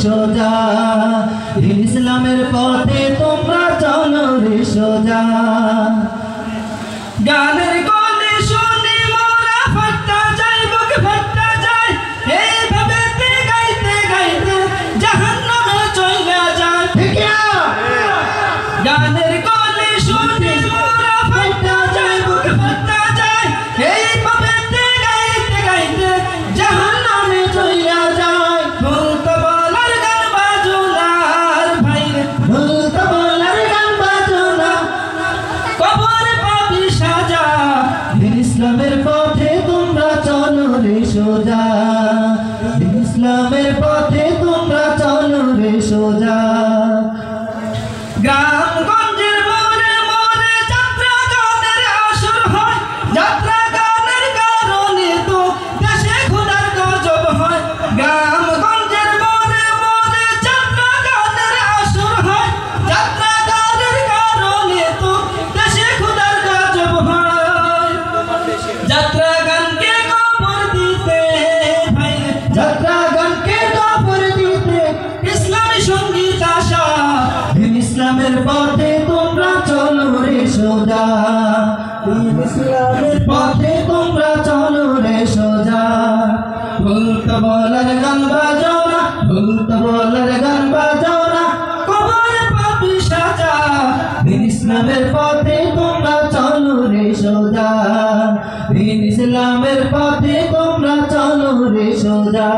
সোজা, দিন ইসলামের পথে তোমরা চলো রে সোজা। গানের গলে শুনি মোরা ফাট্টা যায়, বুক ফাট্টা যায়, এইভাবে গাইতে গাইতে জাহান্নামে চলে যায়। ঠিক না? গানের গলে শুনি মোরা ফাট্টা যায়, বুক ফাট্টা যায়, এইভাবে গাইতে গাইতে জাহান্নামে চলে যায়। ভুলতে বলার গান বাজুনার ভাই, ভুলতে বলার গান বাজুনা, কবরে পাবি সাজা। দিন ইসলামের পথে তোমরা চলো রে সোজা, দিন ইসলামের পথে তোমরা চলো রে সোজা। গ্রামগঞ্জের মোড়ে মোড়ে যাত্রা গানের আসর হয়, যাত্রা গানের কারণে তো দেশে খোদার গজব হয়। গ্রামগঞ্জের মোড়ে মোড়ে যাত্রা গানের আসর হয়, যাত্রা গানের কারণে তো দেশে খোদার গজব হয়। যাত্রা গানকে কবর দিতে ভাই, যাত্রা গানকে কবর দিতে ইসলামী সঙ্গীত আসা। দিন ইসলামের পথে তোমরা চলো রে সোজা, দিন ইসলামের পথে তোমরা চলো রে সোজা। ভুলতে বলার গান বাজাও না, ভুলতে বলার গান বাজাও না, কবরে পাবি সাজা। দিন ইসলামের পথে তোমরা চলো রে সোজা, দিন ইসলামের পথে তোমরা চলো রে সোজা।